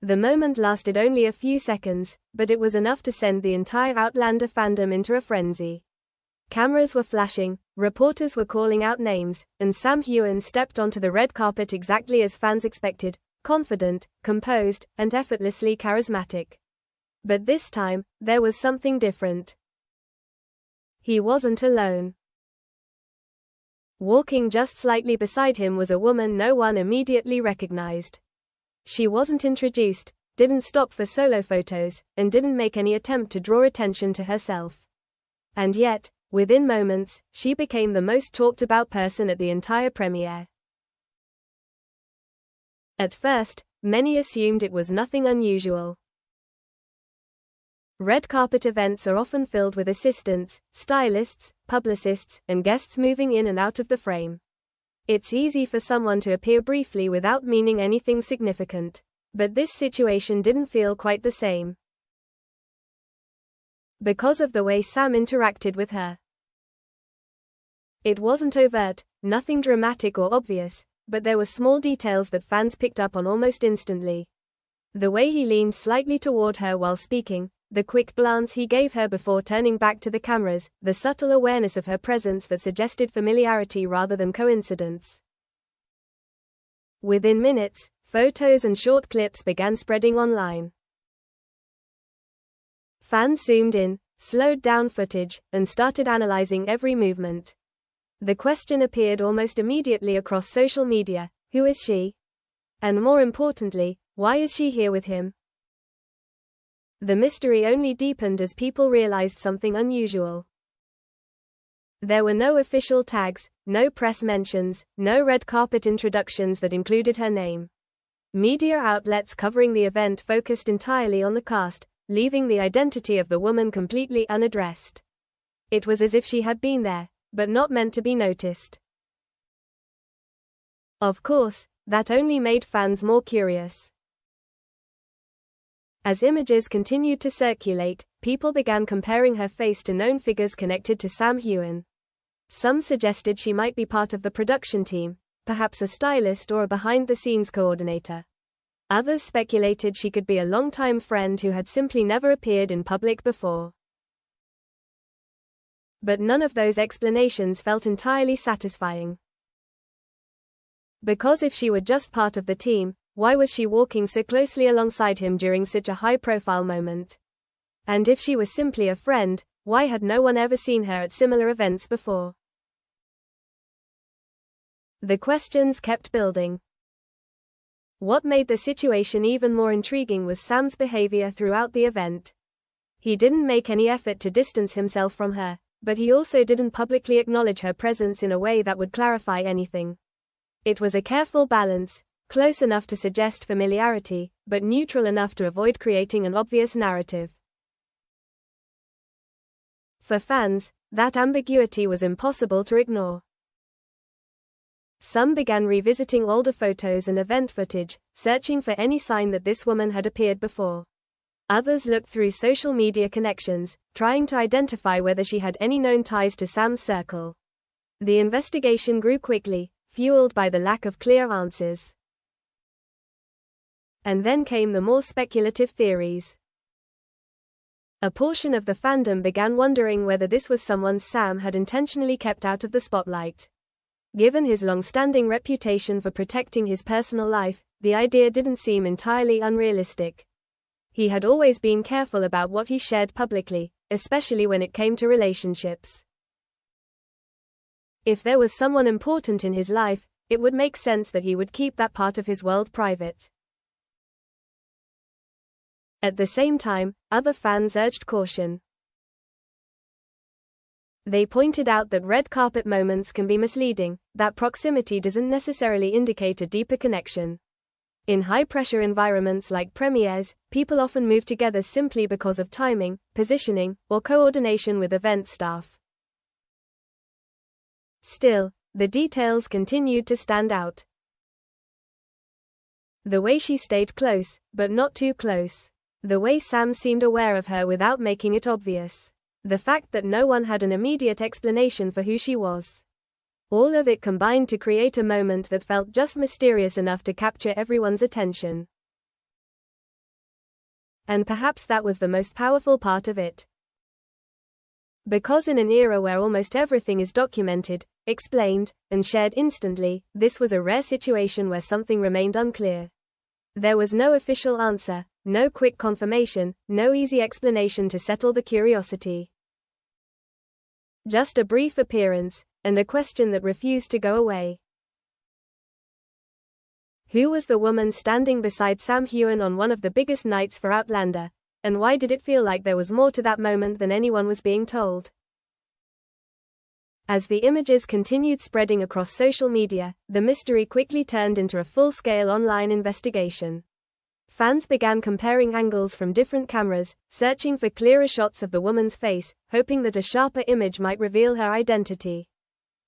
The moment lasted only a few seconds, but it was enough to send the entire Outlander fandom into a frenzy. Cameras were flashing, reporters were calling out names, and Sam Heughan stepped onto the red carpet exactly as fans expected, confident, composed, and effortlessly charismatic. But this time, there was something different. He wasn't alone. Walking just slightly beside him was a woman no one immediately recognized. She wasn't introduced, didn't stop for solo photos, and didn't make any attempt to draw attention to herself. And yet, within moments, she became the most talked about person at the entire premiere. At first, many assumed it was nothing unusual. Red carpet events are often filled with assistants, stylists, publicists, and guests moving in and out of the frame. It's easy for someone to appear briefly without meaning anything significant. But this situation didn't feel quite the same. Because of the way Sam interacted with her. It wasn't overt, nothing dramatic or obvious, but there were small details that fans picked up on almost instantly. The way he leaned slightly toward her while speaking, the quick glance he gave her before turning back to the cameras, the subtle awareness of her presence that suggested familiarity rather than coincidence. Within minutes, photos and short clips began spreading online. Fans zoomed in, slowed down footage, and started analyzing every movement. The question appeared almost immediately across social media: who is she? And more importantly, why is she here with him? The mystery only deepened as people realized something unusual. There were no official tags, no press mentions, no red carpet introductions that included her name. Media outlets covering the event focused entirely on the cast, leaving the identity of the woman completely unaddressed. It was as if she had been there, but not meant to be noticed. Of course, that only made fans more curious. As images continued to circulate, people began comparing her face to known figures connected to Sam Heughan. Some suggested she might be part of the production team, perhaps a stylist or a behind-the-scenes coordinator. Others speculated she could be a longtime friend who had simply never appeared in public before. But none of those explanations felt entirely satisfying. Because if she were just part of the team, why was she walking so closely alongside him during such a high-profile moment? And if she was simply a friend, why had no one ever seen her at similar events before? The questions kept building. What made the situation even more intriguing was Sam's behavior throughout the event. He didn't make any effort to distance himself from her, but he also didn't publicly acknowledge her presence in a way that would clarify anything. It was a careful balance, close enough to suggest familiarity, but neutral enough to avoid creating an obvious narrative. For fans, that ambiguity was impossible to ignore. Some began revisiting older photos and event footage, searching for any sign that this woman had appeared before. Others looked through social media connections, trying to identify whether she had any known ties to Sam's circle. The investigation grew quickly, fueled by the lack of clear answers. And then came the more speculative theories. A portion of the fandom began wondering whether this was someone Sam had intentionally kept out of the spotlight. Given his long-standing reputation for protecting his personal life, the idea didn't seem entirely unrealistic. He had always been careful about what he shared publicly, especially when it came to relationships. If there was someone important in his life, it would make sense that he would keep that part of his world private. At the same time, other fans urged caution. They pointed out that red carpet moments can be misleading, that proximity doesn't necessarily indicate a deeper connection. In high-pressure environments like premieres, people often move together simply because of timing, positioning, or coordination with event staff. Still, the details continued to stand out. The way she stayed close, but not too close. The way Sam seemed aware of her without making it obvious. The fact that no one had an immediate explanation for who she was. All of it combined to create a moment that felt just mysterious enough to capture everyone's attention. And perhaps that was the most powerful part of it. Because in an era where almost everything is documented, explained, and shared instantly, this was a rare situation where something remained unclear. There was no official answer, no quick confirmation, no easy explanation to settle the curiosity. Just a brief appearance, and a question that refused to go away. Who was the woman standing beside Sam Heughan on one of the biggest nights for Outlander, and why did it feel like there was more to that moment than anyone was being told? As the images continued spreading across social media, the mystery quickly turned into a full-scale online investigation. Fans began comparing angles from different cameras, searching for clearer shots of the woman's face, hoping that a sharper image might reveal her identity.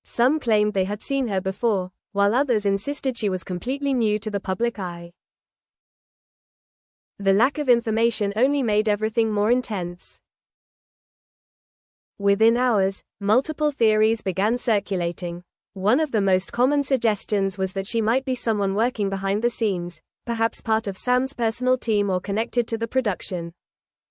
Some claimed they had seen her before, while others insisted she was completely new to the public eye. The lack of information only made everything more intense. Within hours, multiple theories began circulating. One of the most common suggestions was that she might be someone working behind the scenes, perhaps part of Sam's personal team or connected to the production.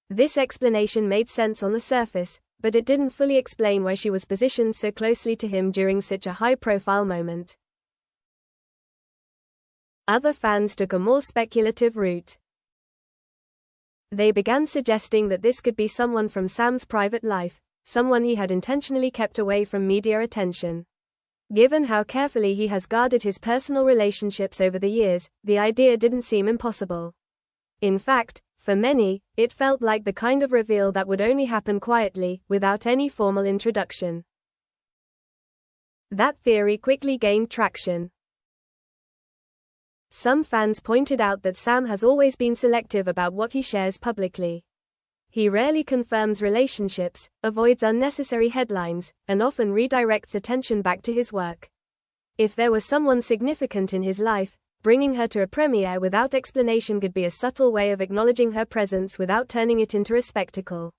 This explanation made sense on the surface, but it didn't fully explain why she was positioned so closely to him during such a high-profile moment. Other fans took a more speculative route. They began suggesting that this could be someone from Sam's private life, someone he had intentionally kept away from media attention. Given how carefully he has guarded his personal relationships over the years, the idea didn't seem impossible. In fact, for many, it felt like the kind of reveal that would only happen quietly, without any formal introduction. That theory quickly gained traction. Some fans pointed out that Sam has always been selective about what he shares publicly. He rarely confirms relationships, avoids unnecessary headlines, and often redirects attention back to his work. If there was someone significant in his life, bringing her to a premiere without explanation could be a subtle way of acknowledging her presence without turning it into a spectacle.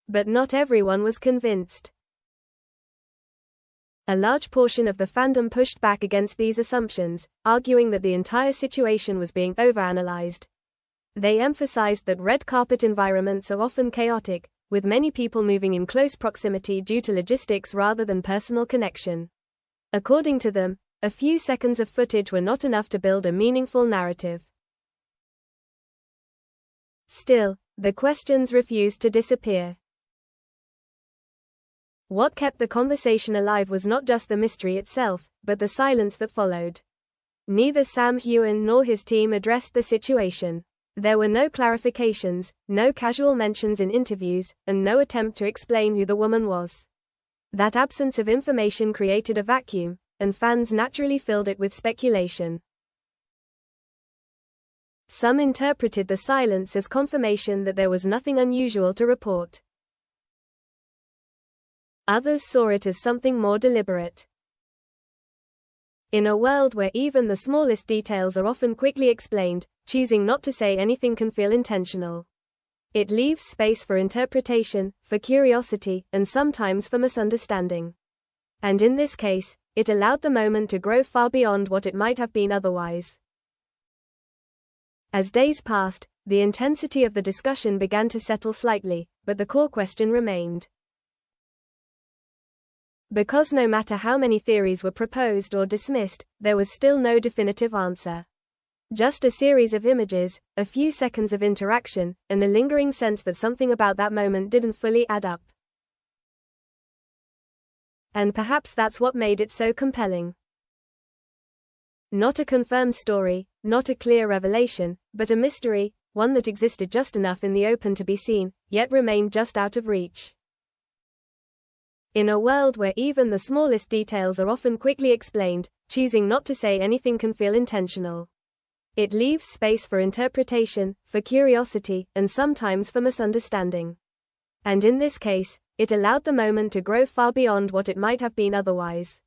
But not everyone was convinced. A large portion of the fandom pushed back against these assumptions, arguing that the entire situation was being overanalyzed. They emphasized that red carpet environments are often chaotic, with many people moving in close proximity due to logistics rather than personal connection. According to them, a few seconds of footage were not enough to build a meaningful narrative. Still, the questions refused to disappear. What kept the conversation alive was not just the mystery itself, but the silence that followed. Neither Sam Heughan nor his team addressed the situation. There were no clarifications, no casual mentions in interviews, and no attempt to explain who the woman was. That absence of information created a vacuum, and fans naturally filled it with speculation. Some interpreted the silence as confirmation that there was nothing unusual to report. Others saw it as something more deliberate. In a world where even the smallest details are often quickly explained, choosing not to say anything can feel intentional. It leaves space for interpretation, for curiosity, and sometimes for misunderstanding. And in this case, it allowed the moment to grow far beyond what it might have been otherwise. As days passed, the intensity of the discussion began to settle slightly, but the core question remained. Because no matter how many theories were proposed or dismissed, there was still no definitive answer. Just a series of images, a few seconds of interaction, and a lingering sense that something about that moment didn't fully add up. And perhaps that's what made it so compelling. Not a confirmed story, not a clear revelation, but a mystery, one that existed just enough in the open to be seen, yet remained just out of reach. In a world where even the smallest details are often quickly explained, choosing not to say anything can feel intentional. It leaves space for interpretation, for curiosity, and sometimes for misunderstanding. And in this case, it allowed the moment to grow far beyond what it might have been otherwise.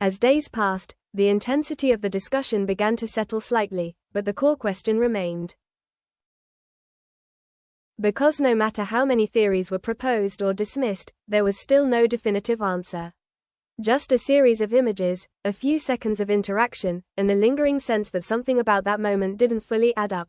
As days passed, the intensity of the discussion began to settle slightly, but the core question remained. Because no matter how many theories were proposed or dismissed, there was still no definitive answer. Just a series of images, a few seconds of interaction, and a lingering sense that something about that moment didn't fully add up.